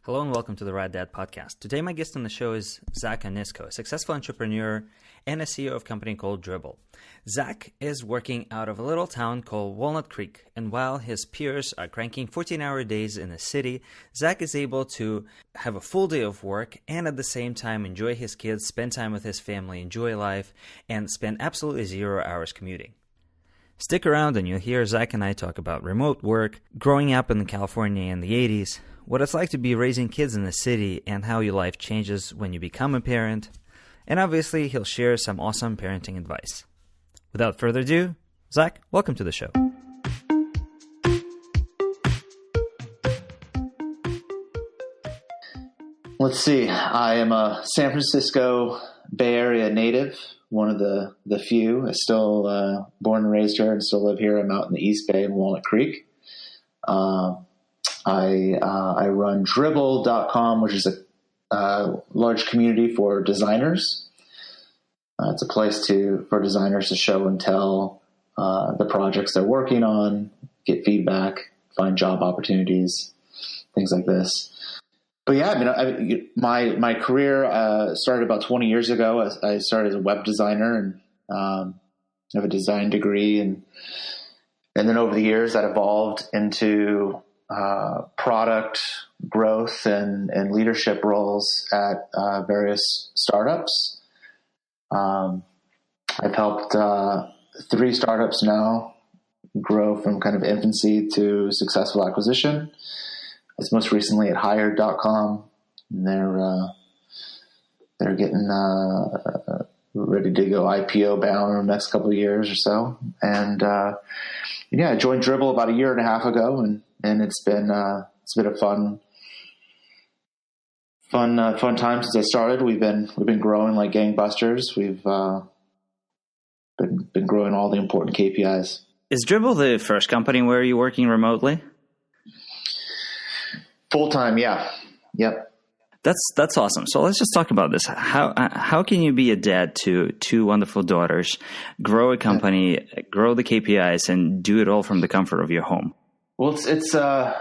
Hello and welcome to the Rad Dad Podcast. Today my guest on the show is Zack Onisko, a successful entrepreneur and a CEO of a company called Dribbble. Zack is working out of a little town called Walnut Creek, and while his peers are cranking 14-hour days in the city, Zack is able to have a full day of work and at the same time enjoy his kids, spend time with his family, enjoy life, and spend absolutely 0 hours commuting. Stick around and you'll hear Zack and I talk about remote work, growing up in California in the 80s, what it's like to be raising kids in the city, and how your life changes when you become a parent. And obviously, he'll share some awesome parenting advice. Without further ado, Zack, welcome to the show. Let's see. I am a San Francisco Bay Area native, one of the few. I still born and raised here and still live here. I'm out in the East Bay in Walnut Creek. I run Dribbble.com, which is a large community for designers. It's a place for designers to show and tell the projects they're working on, get feedback, find job opportunities, things like this. But yeah, my career started about 20 years ago. I started as a web designer and I have a design degree, and then over the years that evolved into product growth and leadership roles at various startups. I've helped 3 startups now grow from kind of infancy to successful acquisition. I was most recently at Hired.com, and they're getting ready to go IPO bound in the next couple of years or so. And I joined Dribbble about a year and a half ago, and it's been a fun time since I started. We've been growing like gangbusters. We've been growing all the important KPIs. Is Dribbble the first company where you're working remotely? Full time, yeah. Yep. That's awesome. So let's just talk about this. How can you be a dad to 2 wonderful daughters, grow a company, grow the KPIs, and do it all from the comfort of your home? Well, it's a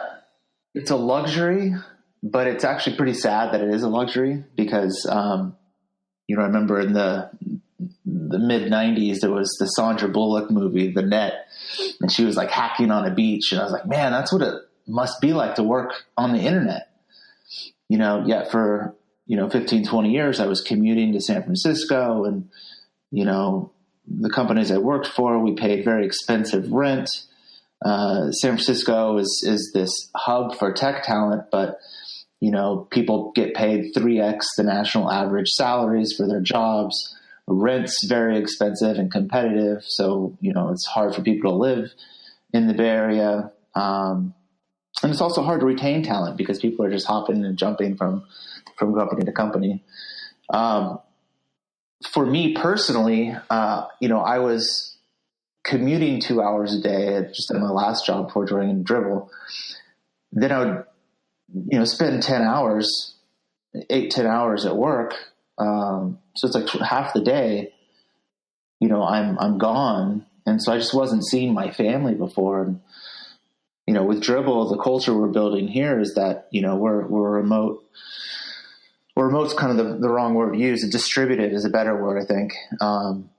luxury, but it's actually pretty sad that it is a luxury because I remember in the mid 90s there was the Sandra Bullock movie, The Net, and she was like hacking on a beach, and I was like, man, that's what it must be like to work on the internet. Yet for 15, 20 years I was commuting to San Francisco, and the companies I worked for, we paid very expensive rent. San Francisco is this hub for tech talent, but people get paid 3x the national average salaries for their jobs. Rent's very expensive and competitive, so it's hard for people to live in the Bay Area. And it's also hard to retain talent because people are just hopping and jumping from company to company. For me personally, I was commuting 2 hours a day just at my last job before joining Dribbble. Then I would, spend 10 hours at work. So it's like half the day, I'm gone. And so I just wasn't seeing my family before. And, with Dribbble, the culture we're building here is that, we're remote. Well, remote's kind of the wrong word to use. Distributed is a better word, I think. And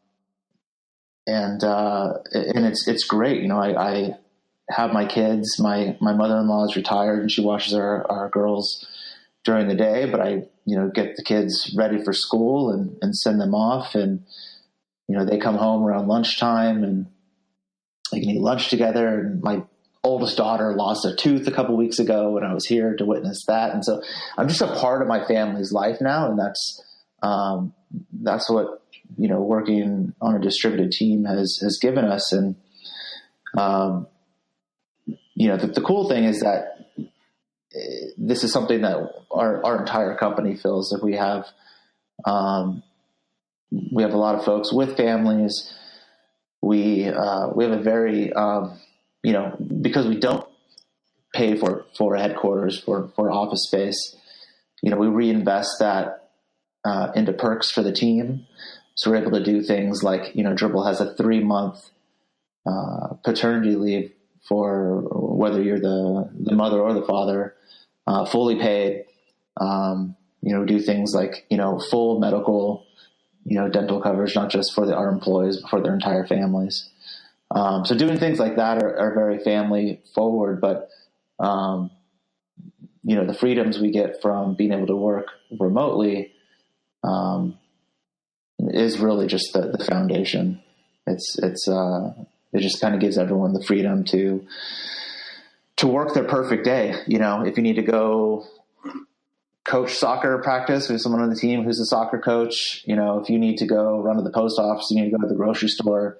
it's great. I have my kids. My mother-in-law is retired and she watches our girls during the day, but I, get the kids ready for school and send them off. And, they come home around lunchtime and they can eat lunch together. And my oldest daughter lost a tooth a couple weeks ago, and I was here to witness that. And so I'm just a part of my family's life now. And that's what, working on a distributed team has given us. And, the cool thing is that this is something that our entire company feels that we have a lot of folks with families. We have a very, because we don't pay for headquarters, for office space, we reinvest that into perks for the team. So we're able to do things like, Dribbble has a 3-month paternity leave for whether you're the mother or the father, fully paid. We do things like, full medical, dental coverage, not just for our employees, but for their entire families. So doing things like that are very family forward, but, the freedoms we get from being able to work remotely, is really just the foundation. It just kind of gives everyone the freedom to work their perfect day. If you need to go coach soccer practice with someone on the team who's a soccer coach, if you need to go run to the post office, you need to go to the grocery store,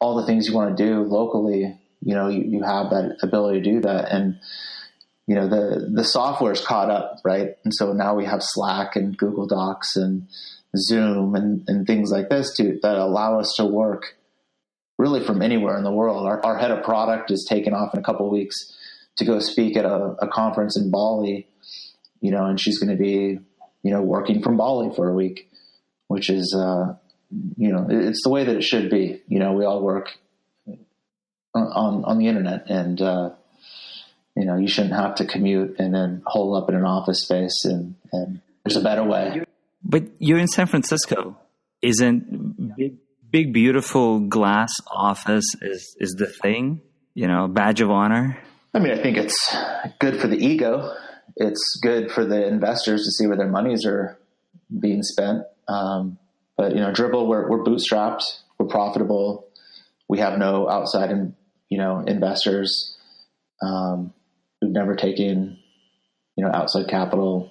all the things you want to do locally, you have that ability to do that. And, the software's caught up, right? And so now we have Slack and Google Docs and Zoom and things like this that allow us to work really from anywhere in the world. Our head of product is taken off in a couple of weeks to go speak at a conference in Bali, and she's going to be, working from Bali for a week, which is, it's the way that it should be. We all work on the internet, and, you shouldn't have to commute and then hole up in an office space, and there's a better way. But you're in San Francisco. Isn't big beautiful glass office is the thing, badge of honor? I mean, I think it's good for the ego. It's good for the investors to see where their monies are being spent. But Dribbble, we're bootstrapped, we're profitable. We have no outside investors. We've never taken, outside capital,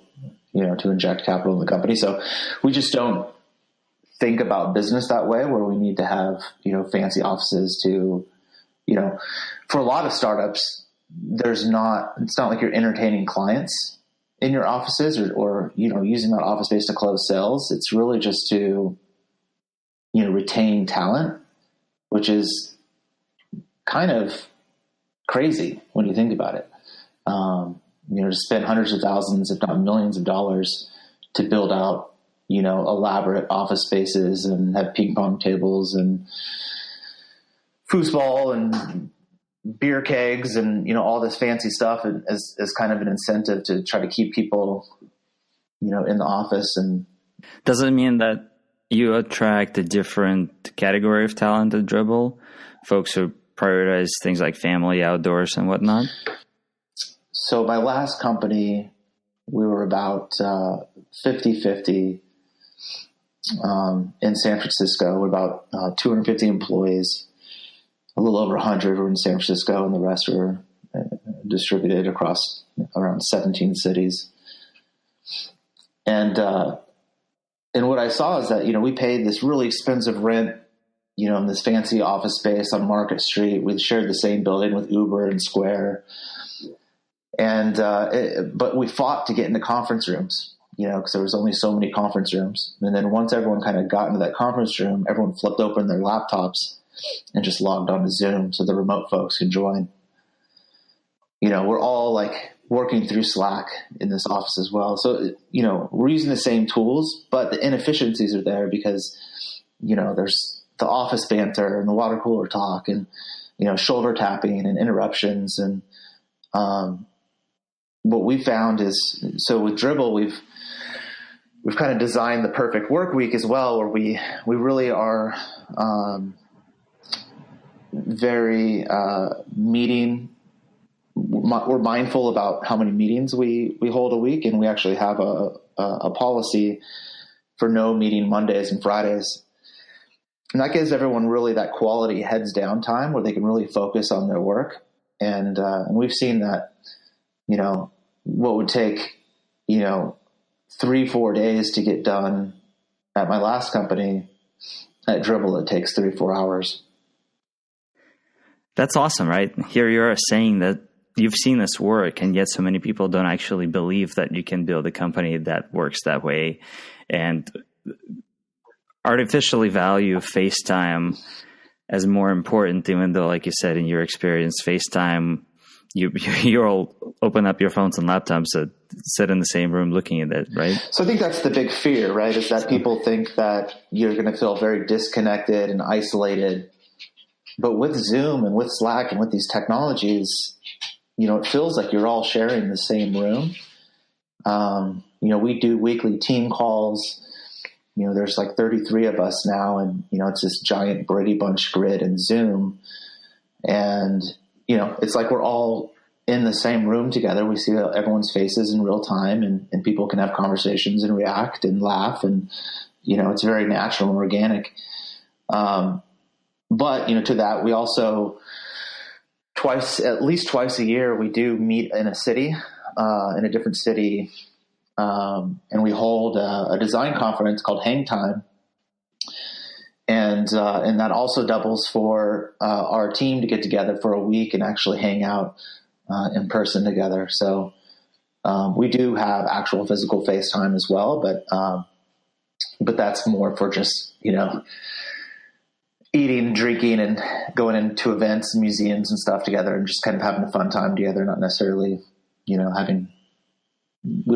to inject capital in the company. So we just don't think about business that way, where we need to have, fancy offices to, for a lot of startups, it's not like you're entertaining clients in your offices or using that office space to close sales. It's really just to, retain talent, which is kind of crazy when you think about it. To spend hundreds of thousands, if not millions of dollars to build out, elaborate office spaces and have ping pong tables and foosball and beer kegs and, all this fancy stuff as kind of an incentive to try to keep people, in the office. And does it mean that you attract a different category of talent at Dribbble? Folks who prioritize things like family, outdoors, and whatnot? So my last company, we were about 50-50 in San Francisco. We're about 250 employees. A little over 100 were in San Francisco, and the rest were distributed across around 17 cities. And what I saw is that, we paid this really expensive rent, in this fancy office space on Market Street. We shared the same building with Uber and Square. And, but we fought to get into conference rooms, because there was only so many conference rooms. And then once everyone kind of got into that conference room, everyone flipped open their laptops and just logged on to Zoom so the remote folks could join. We're all like working through Slack in this office as well. So, we're using the same tools, but the inefficiencies are there because, there's the office banter and the water cooler talk and, shoulder tapping and interruptions. And, what we found is, so with Dribbble, we've kind of designed the perfect work week as well, where we really are, very, we're mindful about how many meetings we hold a week. And we actually have a policy for no meeting Mondays and Fridays. And that gives everyone really that quality heads down time where they can really focus on their work. And we've seen that, what would take, 3-4 days to get done at my last company, at Dribbble, it takes 3-4 hours. That's awesome, right? Here you are saying that you've seen this work, and yet so many people don't actually believe that you can build a company that works that way and artificially value FaceTime as more important, even though, like you said, in your experience, FaceTime, you'll open up your phones and laptops and sit in the same room looking at it, right? So I think that's the big fear, right? Is that people think that you're going to feel very disconnected and isolated. But with Zoom and with Slack and with these technologies, it feels like you're all sharing the same room. We do weekly team calls. There's like 33 of us now, and, it's this giant Brady Bunch grid and Zoom. And, it's like we're all in the same room together. We see everyone's faces in real time, and people can have conversations and react and laugh. And, it's very natural and organic. But, to that, we also at least twice a year, we do meet in a city, in a different city. And we hold a design conference called Hang Time. And that also doubles for our team to get together for a week and actually hang out in person together. So we do have actual physical FaceTime as well, but that's more for just, eating, drinking, and going into events and museums and stuff together and just kind of having a fun time together, not necessarily, we don't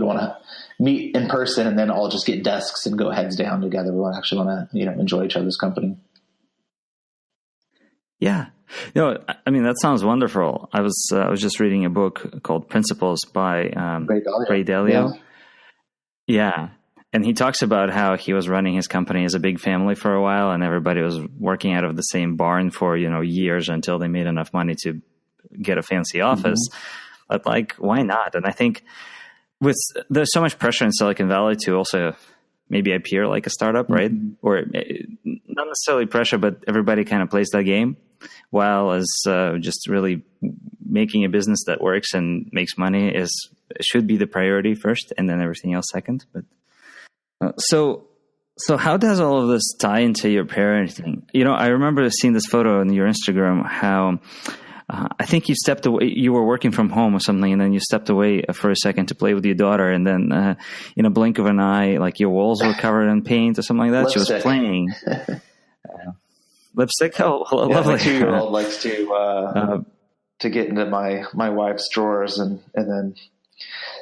want to meet in person and then all just get desks and go heads down together. We actually want to, enjoy each other's company. Yeah. That sounds wonderful. I was just reading a book called Principles by Ray Dalio. Yeah. And he talks about how he was running his company as a big family for a while, and everybody was working out of the same barn for, years until they made enough money to get a fancy office. Mm-hmm. But why not? And I think there's so much pressure in Silicon Valley to also maybe appear like a startup, right? Mm-hmm. Or not necessarily pressure, but everybody kind of plays that game, while as just really making a business that works and makes money should be the priority first, and then everything else second. But so how does all of this tie into your parenting? I remember seeing this photo on your Instagram, how I think you stepped away, you were working from home or something, and then you stepped away for a second to play with your daughter. And then in a blink of an eye, your walls were covered in paint or something like that. Lipstick. She was playing. Lipstick? Oh, lovely. My 2-year-old likes to get into my wife's drawers. And then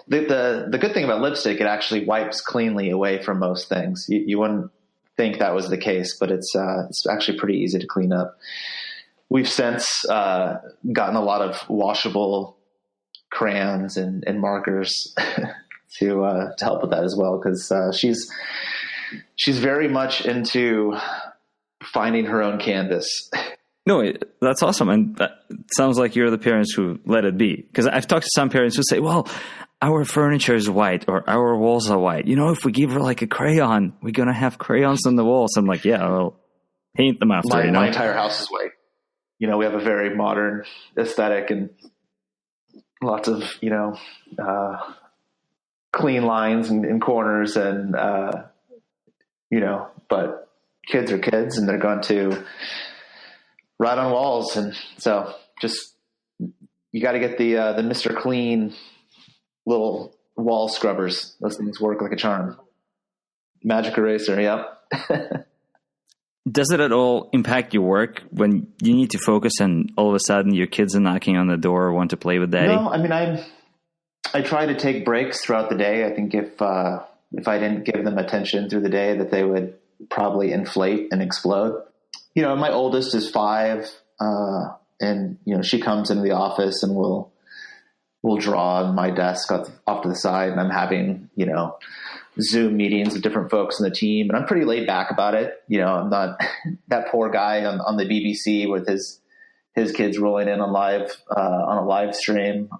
the good thing about lipstick, it actually wipes cleanly away from most things. You wouldn't think that was the case, but it's actually pretty easy to clean up. We've since gotten a lot of washable crayons and markers to help with that as well, because she's very much into finding her own canvas. No, that's awesome, and that sounds like you're the parents who let it be. Because I've talked to some parents who say, "Well, our furniture is white or our walls are white. If we give her a crayon, we're gonna have crayons on the walls." I'm like, "Yeah, well, paint them after." My entire house is white. We have a very modern aesthetic and lots of, clean lines and corners and, but kids are kids and they're going to write on walls. And so just, you got to get the Mr. Clean little wall scrubbers. Those things work like a charm. Magic eraser. Yep. Does it at all impact your work when you need to focus and all of a sudden your kids are knocking on the door or want to play with daddy? No, I try to take breaks throughout the day. I think if I didn't give them attention through the day, that they would probably inflate and explode. My oldest is 5, and she comes into the office and we'll draw on my desk off to the side, and I'm having Zoom meetings with different folks in the team, and I'm pretty laid back about it. I'm not that poor guy on the BBC with his kids rolling in on a live stream.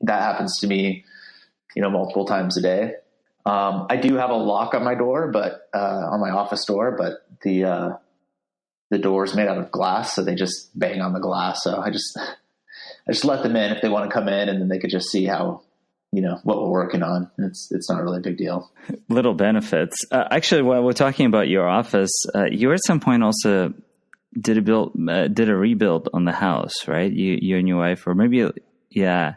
That happens to me, multiple times a day. I do have a lock on my door, but on my office door, but the door is made out of glass, so they just bang on the glass. So I just let them in if they want to come in, and then they could just see how, what we're working on. It's not really a big deal. Little benefits. Actually, while we're talking about your office, you at some point also did a rebuild on the house, right? You and your wife, or maybe, yeah.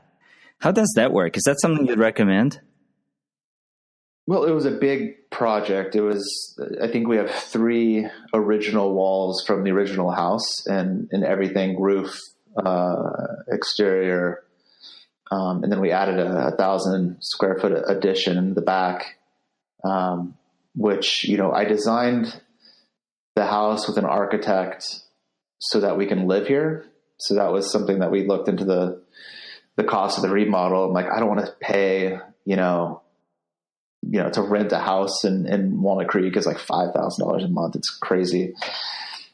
How does that work? Is that something you'd recommend? Well, it was a big project. I think we have 3 original walls from the original house and everything, roof, exterior. And then we added a 1,000 square foot addition in the back, which, I designed the house with an architect so that we can live here. So that was something that we looked into the cost of the remodel. I'm like, I don't want to pay to rent a house in Walnut Creek is like $5,000 a month. It's crazy.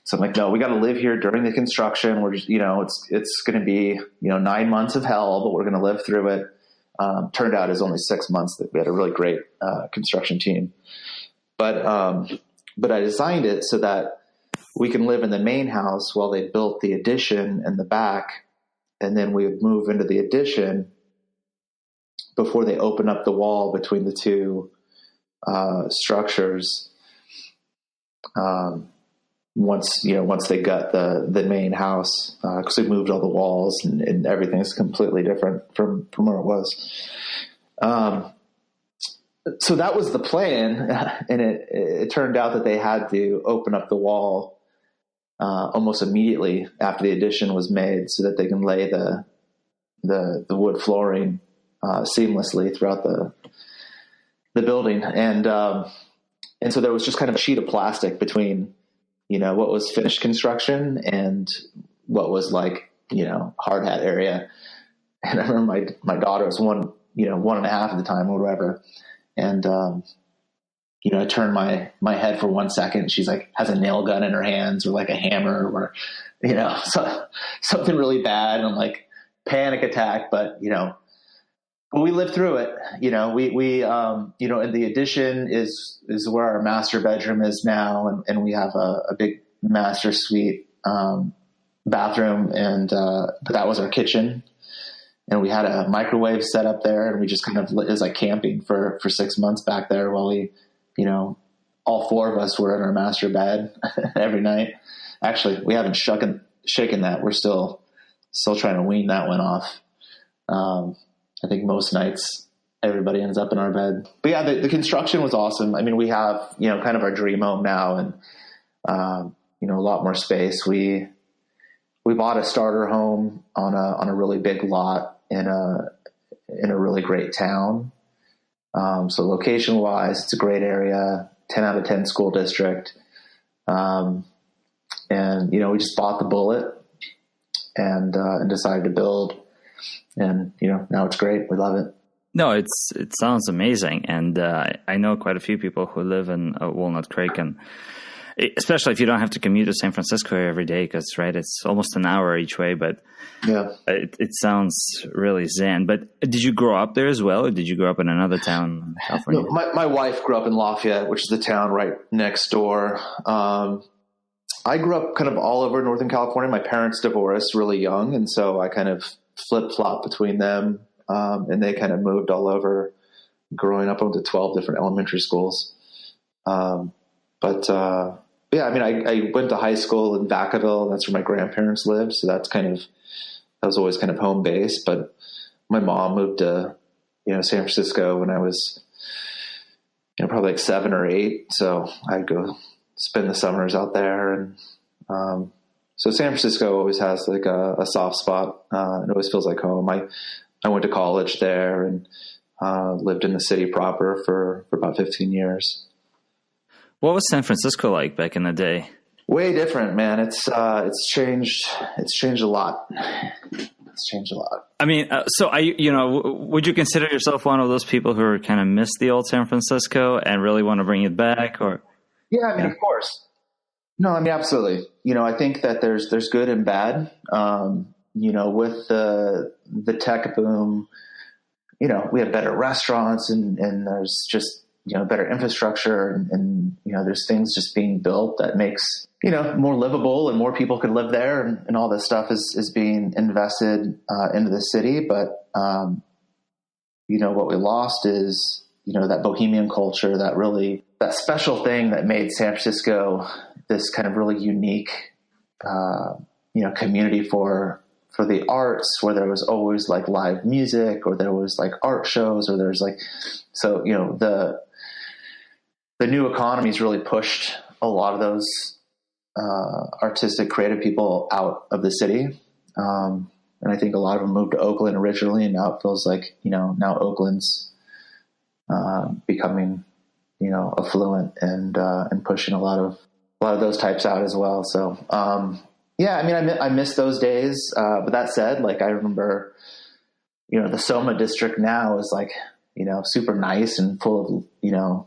So I'm like, no, we got to live here during the construction. We're just, it's going to be, 9 months of hell, but we're going to live through it. Turned out it's only 6 months. That we had a really great construction team, but I designed it so that we can live in the main house while they built the addition in the back, and then we would move into the addition before they open up the wall between the two structures. Once they got the main house, because we moved all the walls and everything's completely different from where it was. So that was the plan. And it turned out that they had to open up the wall almost immediately after the addition was made so that they can lay the wood flooring seamlessly throughout the building. And so there was just kind of a sheet of plastic between what was finished construction and what was like, hard hat area. And I remember my daughter was 1.5 at the time or whatever. And, I turned my head for 1 second. She's like, has a nail gun in her hands or like a hammer or, something really bad. And I'm like, panic attack, but we lived through it. And the addition is where our master bedroom is now. And we have a big master suite, bathroom. And, but that was our kitchen. And we had a microwave set up there, and we just kind of, it was like camping for 6 months back there while we, all four of us were in our master bed every night. Actually, we haven't shaken that. We're still trying to wean that one off. I think most nights everybody ends up in our bed. But yeah, the construction was awesome. I mean, we have, kind of our dream home now and, a lot more space. We bought a starter home on a really big lot in a really great town. So location wise, it's a great area, 10 out of 10 school district. And, we just bought the bullet and decided to build. And, now it's great. We love it. No, it sounds amazing. And I know quite a few people who live in Walnut Creek, and especially if you don't have to commute to San Francisco every day, because, right, it's almost an hour each way. But yeah, it sounds really zen. But did you grow up there as well, or did you grow up in another town in California? No, my wife grew up in Lafayette, which is the town right next door. I grew up kind of all over Northern California. My parents divorced really young, and so I kind of flip-flop between them, and they kind of moved all over, growing up into 12 different elementary schools. Yeah, I mean, I went to high school in Vacaville. That's where my grandparents lived, so that was always kind of home base. But my mom moved to San Francisco when I was probably like 7 or 8, so I'd go spend the summers out there. And so San Francisco always has like a soft spot. It always feels like home. I went to college there and lived in the city proper for about 15 years. What was San Francisco like back in the day? Way different, man. It's changed. It's changed a lot. It's changed a lot. I mean, so would you consider yourself one of those people who kind of miss the old San Francisco and really want to bring it back, or? Yeah, I mean, of course. No, I mean, absolutely. I think that there's good and bad. With the tech boom, we have better restaurants and there's just, better infrastructure and there's things just being built that makes, more livable and more people could live there and all this stuff is being invested into the city. But, what we lost is, that bohemian culture, that special thing that made San Francisco this kind of really unique, community for the arts, where there was always like live music, or there was like art shows, or there's like, so, the new economy's really pushed a lot of those, artistic, creative people out of the city. And I think a lot of them moved to Oakland originally, and now it feels like, now Oakland's, becoming, affluent and pushing a lot of those types out as well. So, yeah, I mean, I miss those days. But that said, like, I remember, the Soma district now is like super nice and full of,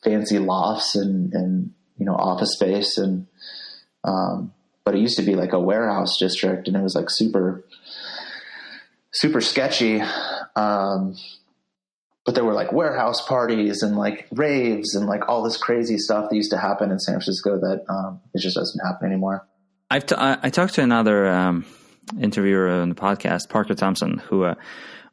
fancy lofts and office space. And, but it used to be like a warehouse district, and it was like super, super sketchy. But there were like warehouse parties and like raves and like all this crazy stuff that used to happen in San Francisco that it just doesn't happen anymore. I talked to another interviewer on the podcast, Parker Thompson, who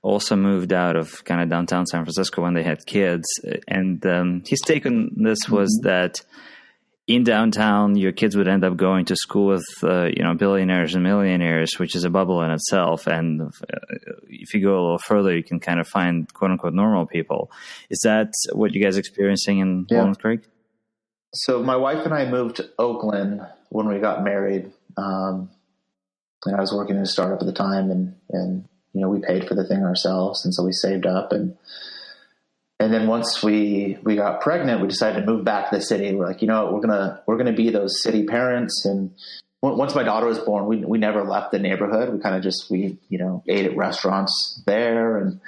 also moved out of kind of downtown San Francisco when they had kids. And his take on this was that in downtown, your kids would end up going to school with, billionaires and millionaires, which is a bubble in itself. And if you go a little further, you can kind of find quote unquote normal people. Is that what you guys are experiencing in Walnut Creek? So my wife and I moved to Oakland when we got married. And I was working in a startup at the time, and we paid for the thing ourselves. And so we saved up, and then once we got pregnant, we decided to move back to the city. We're like, we're gonna be those city parents. And once my daughter was born, we never left the neighborhood. We kind of ate at restaurants there, and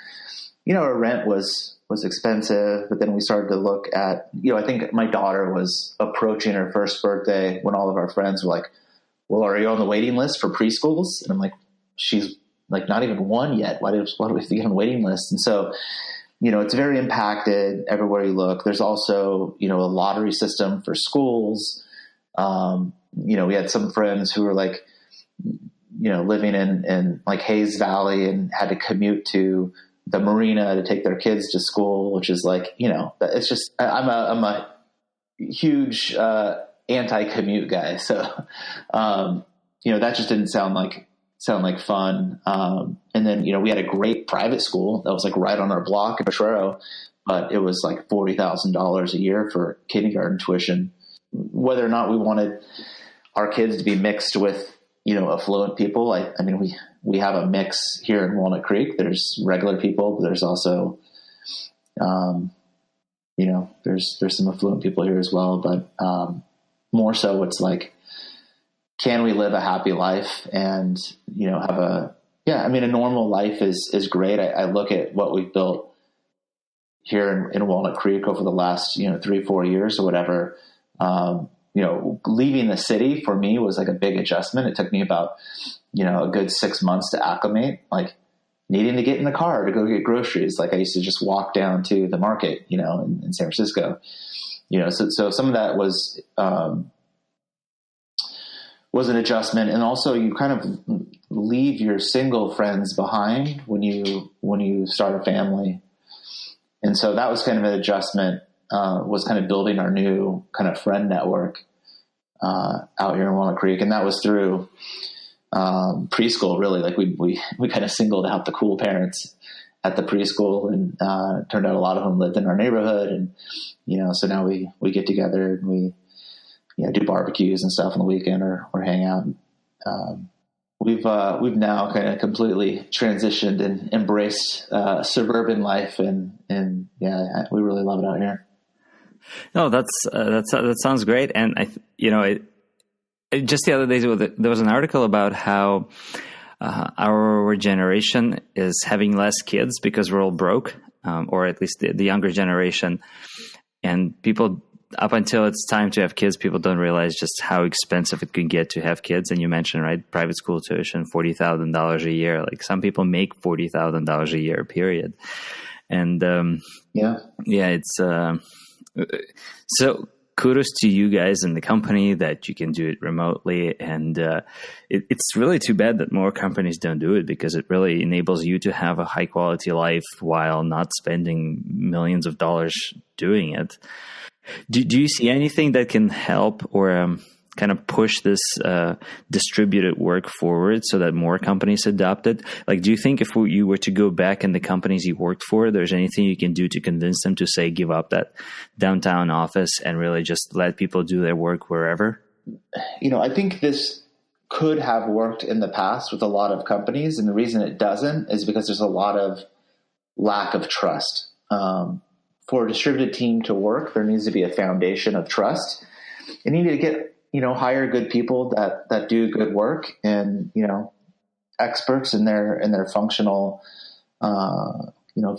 our rent was expensive. But then we started to look at, I think my daughter was approaching her first birthday when all of our friends were like, "Well, are you on the waiting list for preschools?" And I'm like, "She's like not even one yet. Why do we have to get on the waiting list?" And so, it's very impacted everywhere you look. There's also, a lottery system for schools. We had some friends who were like, living in like Hayes Valley and had to commute to the marina to take their kids to school, which is like, it's just, I'm a huge, anti-commute guy. So, that just didn't sound like fun. And then, we had a great private school that was like right on our block in Potrero, but it was like $40,000 a year for kindergarten tuition. Whether or not we wanted our kids to be mixed with, affluent people. I mean, we have a mix here in Walnut Creek. There's regular people, but there's also, there's some affluent people here as well. But, more so it's like, can we live a happy life and, have a normal life is great. I look at what we've built here in Walnut Creek over the last, 3-4 years or whatever. Leaving the city for me was like a big adjustment. It took me about, a good 6 months to acclimate, like needing to get in the car to go get groceries. Like I used to just walk down to the market, in San Francisco, so some of that was an adjustment. And also you kind of leave your single friends behind when you start a family. And so that was kind of an adjustment, was kind of building our new kind of friend network, out here in Walnut Creek. And that was through, preschool, really. Like we kind of singled out the cool parents at the preschool, and, turned out a lot of them lived in our neighborhood. And, so now we get together and we, do barbecues and stuff on the weekend or hang out. We've now kind of completely transitioned and embraced, suburban life, and we really love it out here. No, that sounds great. And just the other day there was an article about how our generation is having less kids because we're all broke, or at least the younger generation, and people. Up until it's time to have kids, people don't realize just how expensive it can get to have kids. And you mentioned, right, private school tuition, $40,000 a year. Like some people make $40,000 a year, period. And it's so kudos to you guys in the company that you can do it remotely. And it's really too bad that more companies don't do it, because it really enables you to have a high quality life while not spending millions of dollars doing it. Do you see anything that can help or kind of push this distributed work forward so that more companies adopt it? Like, do you think if you were to go back in the companies you worked for, there's anything you can do to convince them to, say, give up that downtown office and really just let people do their work wherever? I think this could have worked in the past with a lot of companies. And the reason it doesn't is because there's a lot of lack of trust. For a distributed team to work, there needs to be a foundation of trust. And you need to get, hire good people that do good work, and, experts in their functional,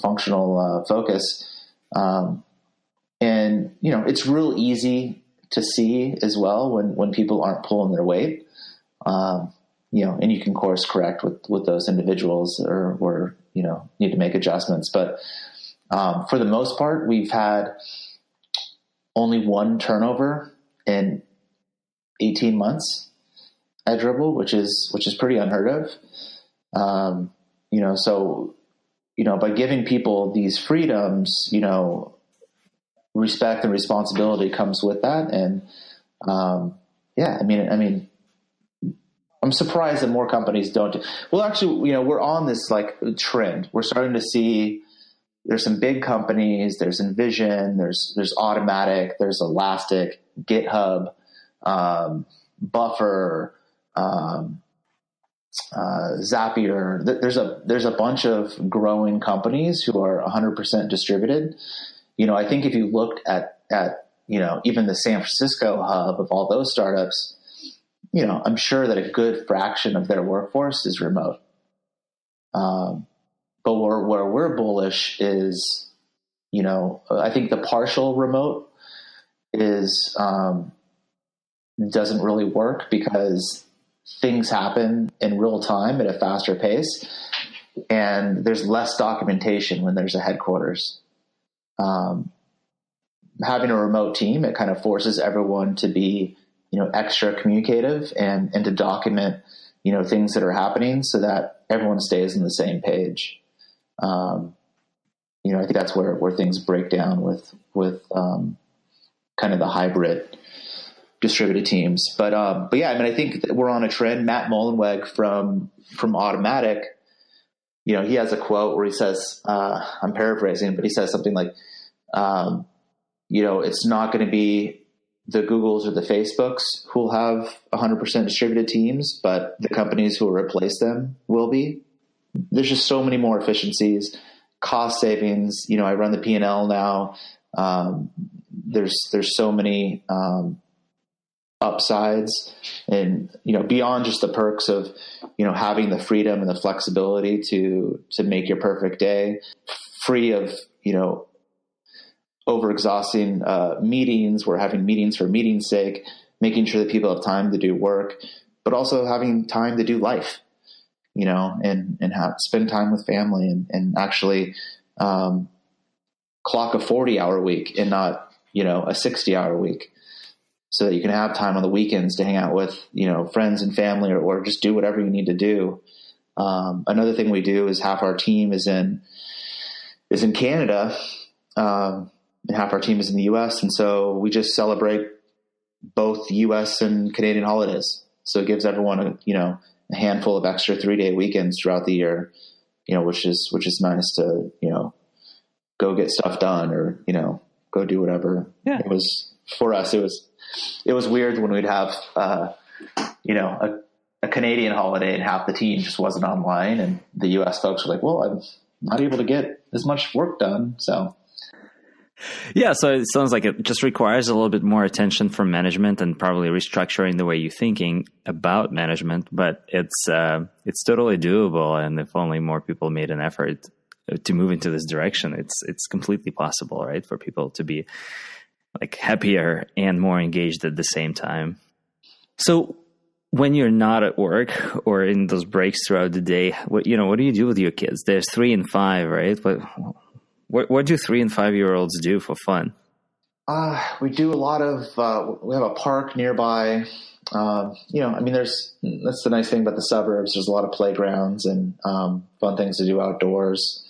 functional focus. And, it's real easy to see as well when people aren't pulling their weight, and you can course correct with those individuals or need to make adjustments. But for the most part, we've had only one turnover in 18 months at Dribbble, which is pretty unheard of. So, by giving people these freedoms, respect and responsibility comes with that. And, I'm surprised that more companies don't. Well, actually, we're on this trend. We're starting to see there's some big companies, there's Envision, there's Automatic, there's Elastic, GitHub, Buffer, Zapier. There's a bunch of growing companies who are 100% distributed. I think if you looked at even the San Francisco hub of all those startups, I'm sure that a good fraction of their workforce is remote. But where we're bullish is, I think the partial remote is doesn't really work because things happen in real time at a faster pace, and there's less documentation when there's a headquarters. Having a remote team, it kind of forces everyone to be, extra communicative and to document, things that are happening so that everyone stays on the same page. I think that's where things break down with kind of the hybrid distributed teams. But yeah, I think that we're on a trend. Matt Mullenweg from Automatic, he has a quote where he says, I'm paraphrasing, but he says something like, it's not going to be the Googles or the Facebooks who will have 100% distributed teams, but the companies who will replace them will be. There's just so many more efficiencies, cost savings. I run the P&L now. There's so many upsides, and beyond just the perks of having the freedom and the flexibility to make your perfect day, free of over exhausting meetings. We're having meetings for meeting's sake, making sure that people have time to do work, but also having time to do life, and spend time with family and actually clock a 40-hour week and not, a 60-hour week, so that you can have time on the weekends to hang out with, friends and family or just do whatever you need to do. Another thing we do is half our team is in Canada, and half our team is in the US. And so we just celebrate both US and Canadian holidays. So it gives everyone a handful of extra 3-day weekends throughout the year, which is nice to, go get stuff done or, go do whatever. Yeah. It was, for us, it was weird when we'd have, a Canadian holiday and half the team just wasn't online, and the US folks were like, well, I'm not able to get as much work done. So. Yeah, so it sounds like it just requires a little bit more attention from management and probably restructuring the way you're thinking about management, but it's totally doable. And if only more people made an effort to move into this direction, it's completely possible, right? For people to be happier and more engaged at the same time. So when you're not at work or in those breaks throughout the day, what do you do with your kids? There's 3 and 5, right? What do 3 and 5-year-olds do for fun? We do a lot of, we have a park nearby. That's the nice thing about the suburbs. There's a lot of playgrounds and fun things to do outdoors.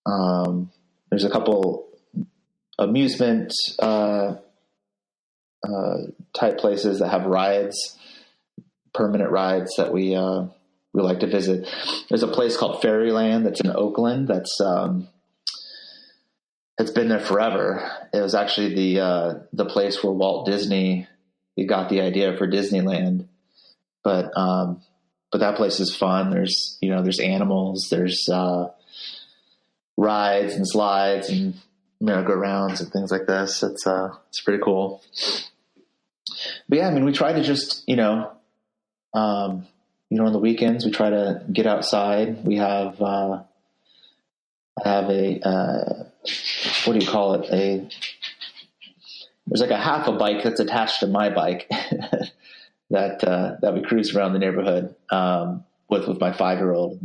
There's a couple amusement type places that have rides, permanent rides that we like to visit. There's a place called Fairyland that's in Oakland that's it's been there forever. It was actually the place where Walt Disney got the idea for Disneyland. But that place is fun. There's animals, there's rides and slides and merry-go-rounds and things like this. It's pretty cool. But yeah, we try to just, on the weekends, we try to get outside. We have, I have what do you call it? There's like a half a bike that's attached to my bike that we cruise around the neighborhood with my 5-year-old.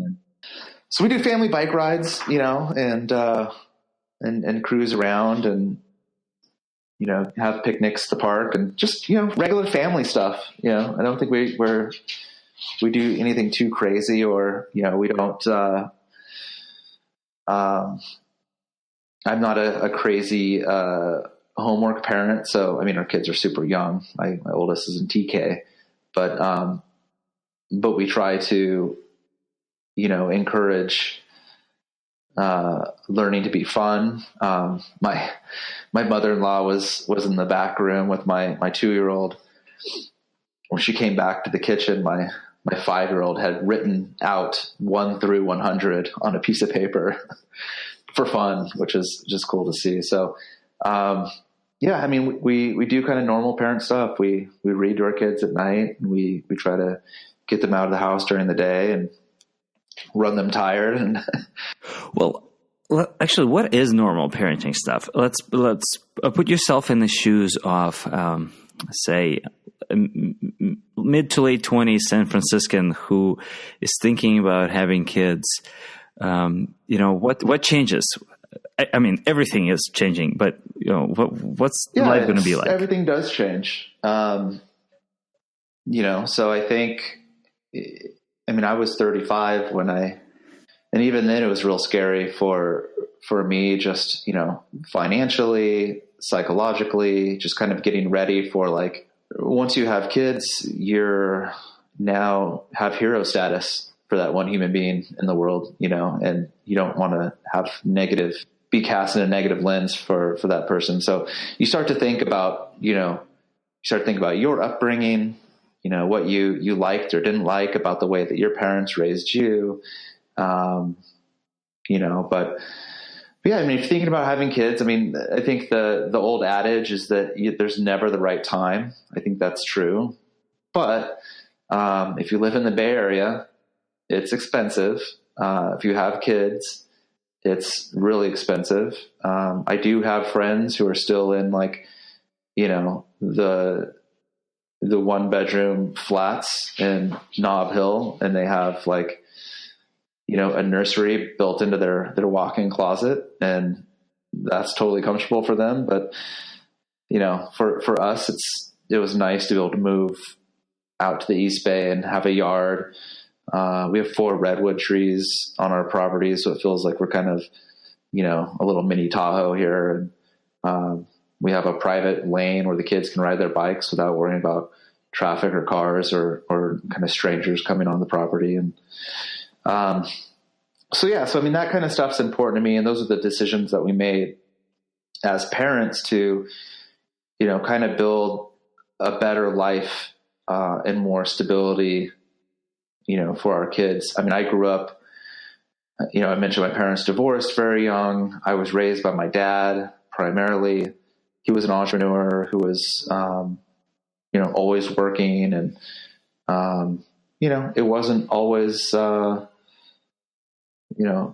So we do family bike rides, and cruise around and, have picnics at the park and just, regular family stuff. I don't think we do anything too crazy, or, we don't, I'm not a crazy, homework parent. So, our kids are super young. My oldest is in TK, but we try to, encourage, learning to be fun. My mother-in-law was in the back room with my 2-year-old. When she came back to the kitchen, my 5-year-old had written out 1 through 100 on a piece of paper for fun, which is just cool to see. So, we do kind of normal parent stuff. We read to our kids at night, and we try to get them out of the house during the day and run them tired. And well, actually, what is normal parenting stuff? Let's put yourself in the shoes of, say, mid to late 20s San Franciscan who is thinking about having kids. What changes? Everything is changing, but what's life going to be like? Everything does change. So I think, I was 35 and even then it was real scary for me, just, financially, psychologically, just kind of getting ready for, like, once you have kids, you're now have hero status for that one human being in the world, and you don't want to be cast in a negative lens for that person. So you start to think about, your upbringing, what you liked or didn't like about the way that your parents raised you. But yeah, if you're thinking about having kids, I think the old adage is that there's never the right time. I think that's true. But if you live in the Bay Area, it's expensive. If you have kids, it's really expensive. I do have friends who are still in, like, the 1-bedroom flats in Nob Hill, and they have, like, a nursery built into their walk-in closet, and that's totally comfortable for them. But, for us, it was nice to be able to move out to the East Bay and have a yard. We have 4 redwood trees on our property, so it feels like we're kind of, a little mini Tahoe here. And we have a private lane where the kids can ride their bikes without worrying about traffic or cars or kind of strangers coming on the property. And that kind of stuff's important to me. And those are the decisions that we made as parents to, kind of build a better life and more stability, for our kids. I grew up, I mentioned my parents divorced very young. I was raised by my dad primarily. He was an entrepreneur who was, always working, and, it wasn't always,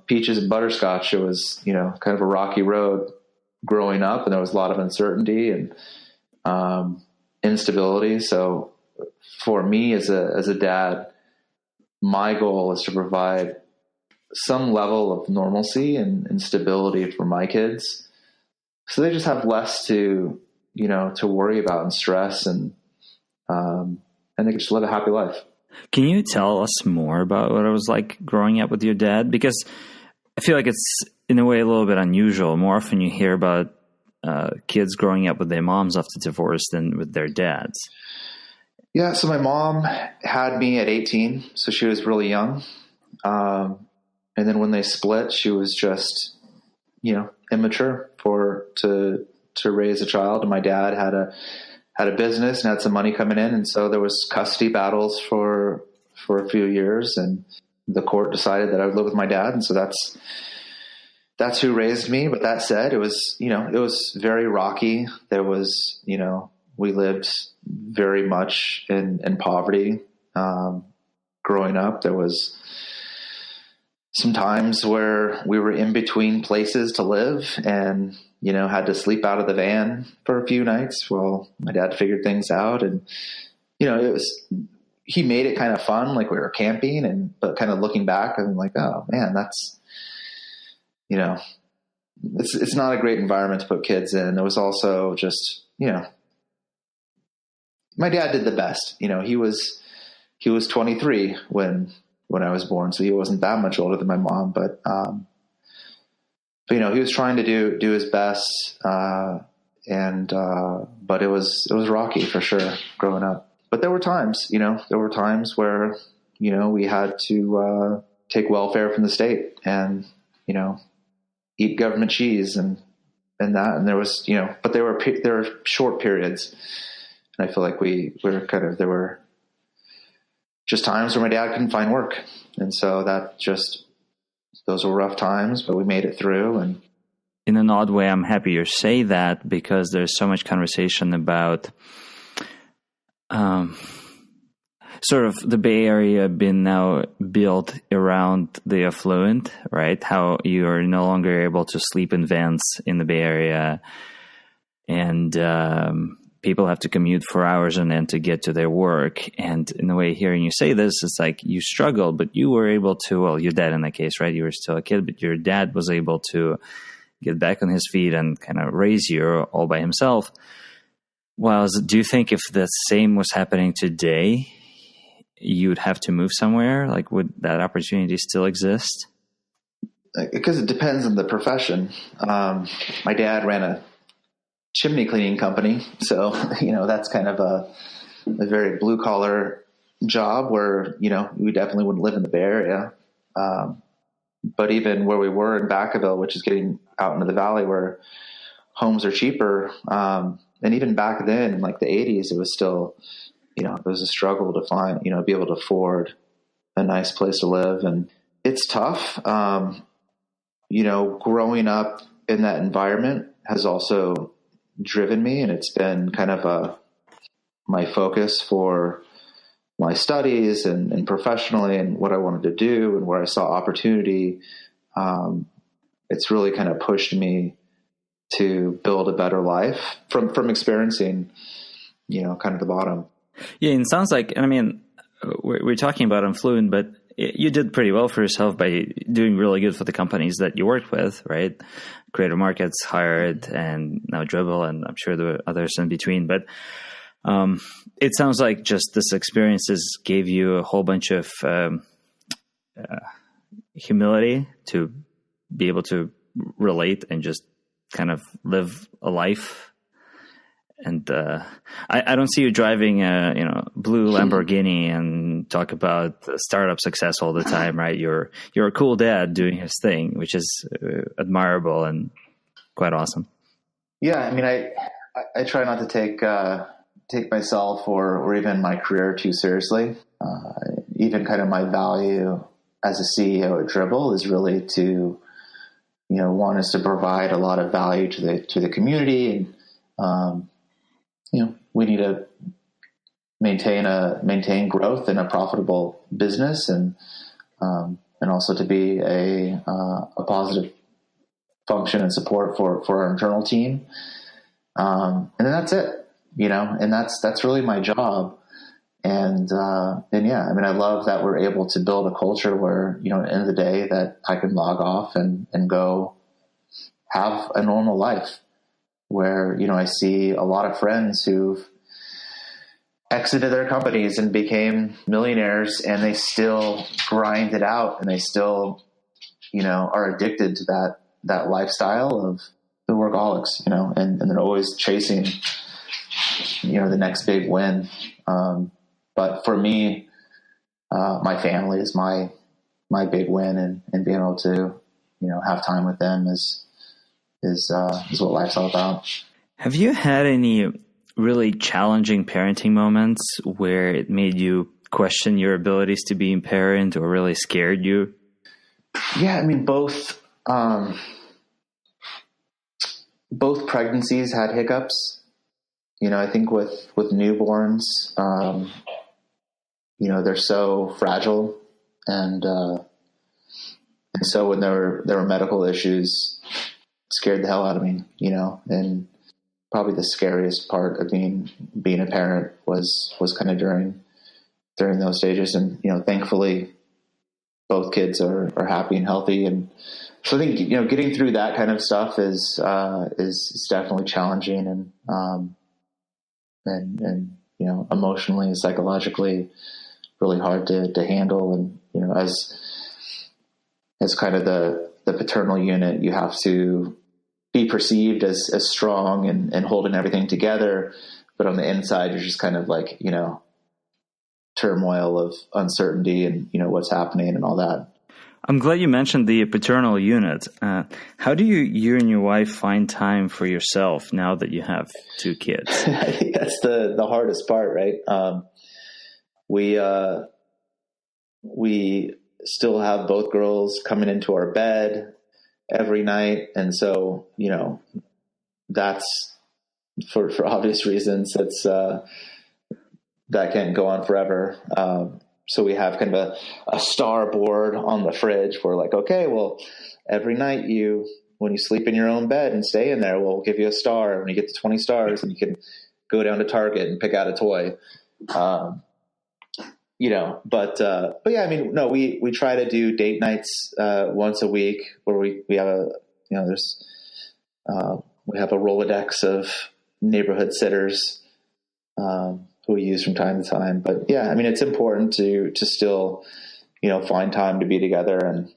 peaches and butterscotch. It was, kind of a rocky road growing up, and there was a lot of uncertainty and instability. So for me as a dad, my goal is to provide some level of normalcy and stability for my kids, so they just have less to worry about and stress, and they can just live a happy life. Can you tell us more about what it was like growing up with your dad? Because I feel like it's, in a way, a little bit unusual. More often you hear about kids growing up with their moms after divorce than with their dads. Yeah, so my mom had me at 18, so she was really young. And then when they split, she was just, immature to raise a child. And my dad had a business and had some money coming in, and so there was custody battles for a few years, and the court decided that I would live with my dad, and so that's who raised me. But that said, it was very rocky. There was, we lived very much in poverty growing up. There was some times where we were in between places to live and, had to sleep out of the van for a few nights while my dad figured things out. And, he made it kind of fun, like we were camping, but kind of looking back, I'm like, oh man, that's, it's not a great environment to put kids in. There was also just, my dad did the best. He was 23 when I was born, so he wasn't that much older than my mom. But he was trying to do his best, but it was rocky for sure growing up. But there were times, where we had to take welfare from the state and eat government cheese and that, and there was but there were short periods, and I feel like there were just times where my dad couldn't find work. And so those were rough times, but we made it through. And in an odd way, I'm happy you say that, because there's so much conversation about sort of the Bay Area being now built around the affluent, right? How you are no longer able to sleep in vans in the Bay Area, and people have to commute for hours on end to get to their work. And in a way, hearing you say this, it's like you struggled, but you were able to, well, your dad in that case, right? You were still a kid, but your dad was able to get back on his feet and kind of raise you all by himself. Well, do you think if the same was happening today, you'd have to move somewhere? Like, would that opportunity still exist? Because it depends on the profession. My dad ran a chimney cleaning company. So, that's kind of a very blue collar job where, we definitely wouldn't live in the Bay Area. But even where we were in Vacaville, which is getting out into the valley where homes are cheaper. And even back then in like the 80s, it was still, it was a struggle to find, be able to afford a nice place to live. And it's tough. Growing up in that environment has also driven me, and it's been kind of my focus for my studies and professionally and what I wanted to do and where I saw opportunity. It's really kind of pushed me to build a better life from experiencing, kind of the bottom. Yeah. And it sounds like, we're talking about affluent, but you did pretty well for yourself by doing really good for the companies that you worked with, right? Creative Markets, Hired, and now Dribbble, and I'm sure there were others in between. But it sounds like just this experiences gave you a whole bunch of humility to be able to relate and just kind of live a life. And I don't see you driving a blue Lamborghini and talk about startup success all the time, right? You're a cool dad doing his thing, which is admirable and quite awesome. Yeah, I try not to take myself or even my career too seriously. Even kind of my value as a CEO at Dribbble is really to, one is to provide a lot of value to the community, and we need to maintain growth in a profitable business, and also to be a positive function and support for our internal team. And then that's it, and that's really my job. And yeah, I love that we're able to build a culture where, at the end of the day that I can log off and go have a normal life where, I see a lot of friends who've exited their companies and became millionaires, and they still grind it out, and they still, are addicted to that lifestyle of the workaholics, and they're always chasing, the next big win. But for me, my family is my big win, and being able to, have time with them is what life's all about. Have you had any really challenging parenting moments where it made you question your abilities to be a parent, or really scared you? Yeah, both pregnancies had hiccups. I think with newborns, they're so fragile, and And so when there were medical issues, it scared the hell out of me, and probably the scariest part of being a parent was kind of during those stages. And, thankfully both kids are happy and healthy. And so I think, getting through that kind of stuff is definitely challenging and emotionally and psychologically really hard to handle. And, as kind of the paternal unit, you have to be perceived as strong and holding everything together. But on the inside, you're just kind of like, turmoil of uncertainty and, what's happening and all that. I'm glad you mentioned the paternal unit. How do you and your wife find time for yourself now that you have two kids? I think that's the hardest part, right? We still have both girls coming into our bed every night. And so, that's for obvious reasons, that can't go on forever. So we have kind of a star board on the fridge. We're like, okay, well, every night when you sleep in your own bed and stay in there, we'll give you a star. When you get to 20 stars, and you can go down to Target and pick out a toy. But yeah, I mean, no, we try to do date nights once a week where we have we have a Rolodex of neighborhood sitters who we use from time to time. But yeah, I mean, it's important to still, find time to be together and,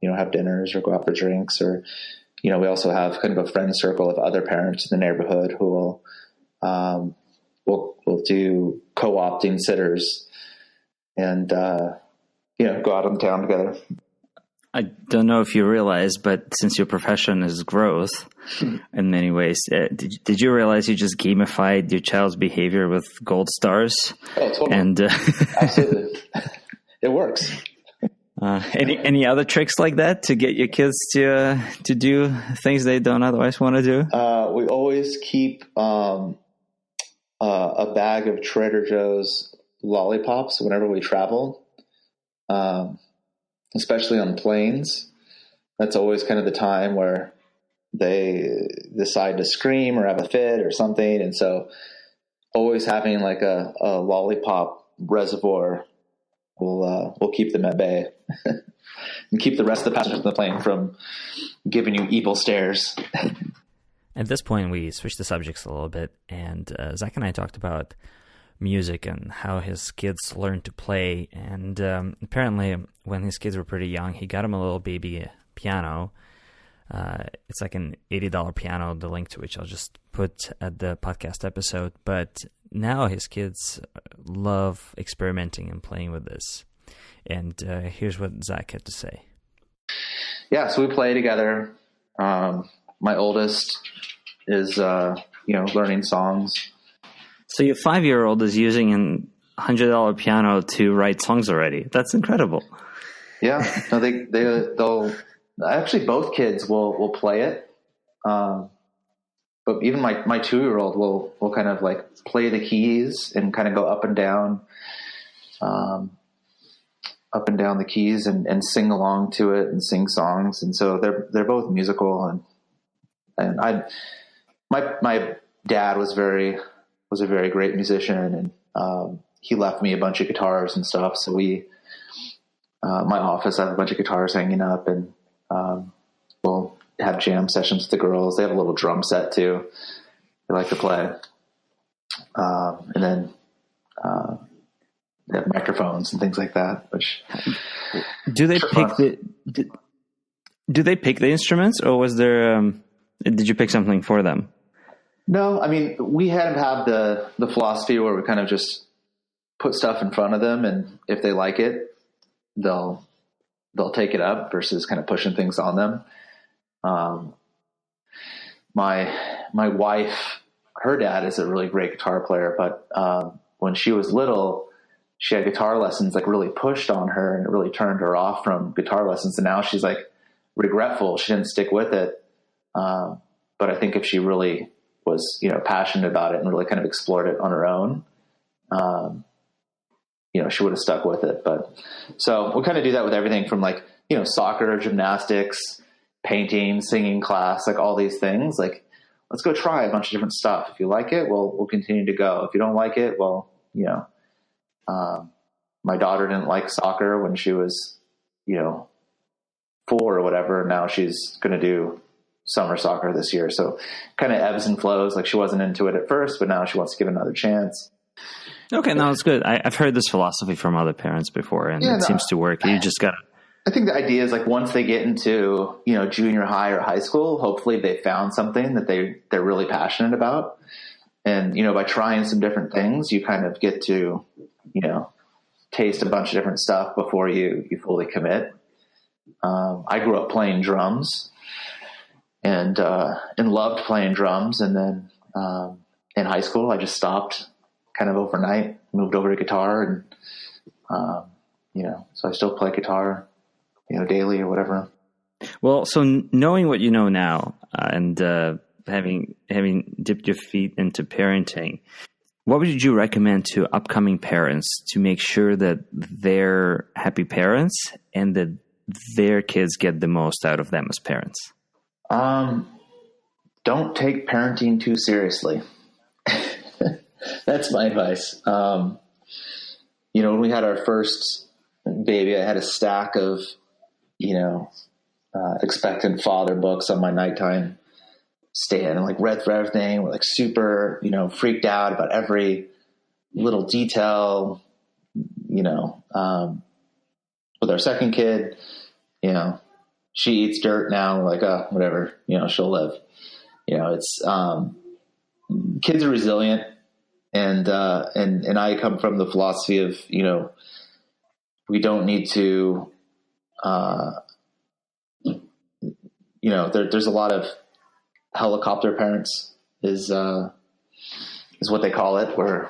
have dinners or go out for drinks, or, we also have kind of a friend circle of other parents in the neighborhood who will do co-opting sitters and, go out on town together. I don't know if you realize, but since your profession is growth in many ways, did you realize you just gamified your child's behavior with gold stars? Oh, totally. And absolutely. It works. Any other tricks like that to get your kids to do things they don't otherwise want to do? We always keep a bag of Trader Joe's lollipops whenever we travel. Especially on planes. That's always kind of the time where they decide to scream or have a fit or something. And so always having like a lollipop reservoir will keep them at bay and keep the rest of the passengers on the plane from giving you evil stares. At this point, we switched the subjects a little bit, and Zach and I talked about music and how his kids learned to play. And apparently when his kids were pretty young, he got him a little baby piano. It's like an $80 piano, the link to which I'll just put at the podcast episode. But now his kids love experimenting and playing with this. And here's what Zach had to say. Yeah, so we play together. My oldest is, learning songs. So your 5-year-old is using a $100 piano to write songs already. That's incredible. Yeah, no, they'll actually both kids will play it. But even my 2-year-old will kind of like play the keys and kind of go up and down the keys and sing along to it and sing songs. And so they're both musical and my dad was a very great musician, and he left me a bunch of guitars and stuff. So my office, I have a bunch of guitars hanging up, and we'll have jam sessions with the girls. They have a little drum set too. They like to play. And then they have microphones and things like that. Which do they pick the instruments, or was there? Did you pick something for them? No, I mean, we have the philosophy where we kind of just put stuff in front of them, and if they like it, they'll take it up versus kind of pushing things on them. My wife, her dad is a really great guitar player, but when she was little, she had guitar lessons like really pushed on her, and it really turned her off from guitar lessons. And now she's like regretful she didn't stick with it. But I think if she really was, passionate about it and really kind of explored it on her own, she would have stuck with it. But so we kind of do that with everything from like, soccer, gymnastics, painting, singing class, like all these things. Like, let's go try a bunch of different stuff. If you like it, we'll continue to go. If you don't like it, well, my daughter didn't like soccer when she was, 4 or whatever. And now she's going to do summer soccer this year. So kind of ebbs and flows. Like, she wasn't into it at first, but now she wants to give it another chance. Okay, no, it's good. I've heard this philosophy from other parents before, and it seems to work. You just got to... I think the idea is, like, once they get into, junior high or high school, hopefully they found something that they're really passionate about. And, by trying some different things, you kind of get to, taste a bunch of different stuff before you fully commit. I grew up playing drums and loved playing drums. And then in high school, I just stopped kind of overnight, moved over to guitar, and, so I still play guitar, daily or whatever. Well, so knowing what you know now, and having dipped your feet into parenting, what would you recommend to upcoming parents to make sure that they're happy parents and that their kids get the most out of them as parents? Don't take parenting too seriously. That's my advice. When we had our first baby, I had a stack of, expectant father books on my nighttime stand, and like read through everything. We're like super, freaked out about every little detail, with our second kid, she eats dirt now. We're like, oh, whatever, she'll live. It's, kids are resilient. And I come from the philosophy of, we don't need to, there's a lot of helicopter parents is what they call it. We're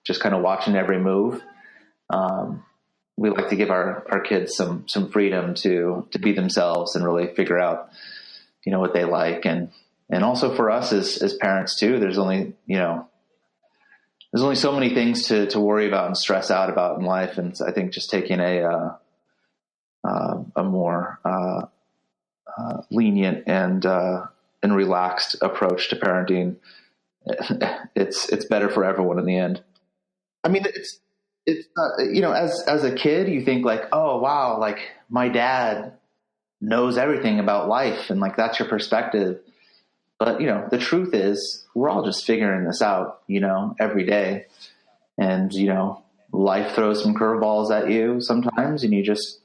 just kind of watching every move. We like to give our kids some freedom to be themselves and really figure out, what they like. And also for us as parents too, there's only so many things to worry about and stress out about in life. And I think just taking a more lenient and relaxed approach to parenting, it's better for everyone in the end. I mean, it's as a kid, you think like, oh wow, like my dad knows everything about life, and like that's your perspective. But the truth is, we're all just figuring this out, every day, and life throws some curveballs at you sometimes, and you just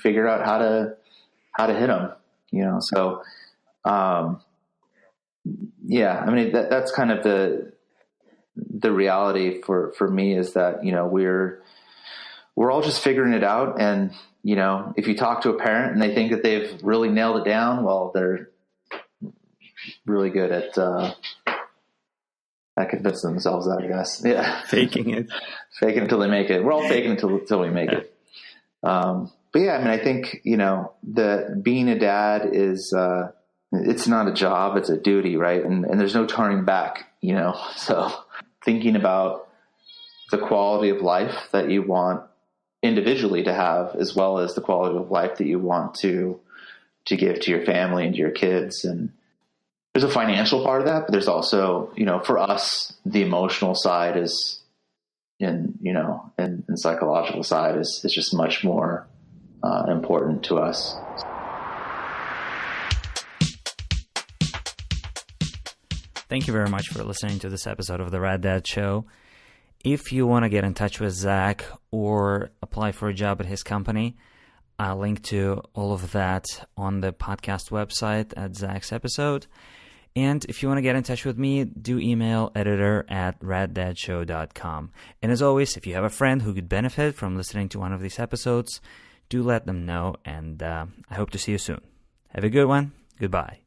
figure out how to hit them. So yeah, I mean that's kind of the reality for me is that we're all just figuring it out, and if you talk to a parent and they think that they've really nailed it down, well, they're really good at convincing themselves that, I guess. Yeah, faking it until they make it. We're all faking it until we make it. But yeah, I mean, I think that being a dad is it's not a job; it's a duty, right? And there's no turning back. So thinking about the quality of life that you want individually to have, as well as the quality of life that you want to give to your family and to your kids. And there's a financial part of that, but there's also, for us, the emotional side is, and psychological side is just much more important to us. Thank you very much for listening to this episode of the Rad Dad Show. If you want to get in touch with Zack or apply for a job at his company, I'll link to all of that on the podcast website at Zack's episode. And if you want to get in touch with me, do email editor@raddadshow.com. And as always, if you have a friend who could benefit from listening to one of these episodes, do let them know. And I hope to see you soon. Have a good one. Goodbye.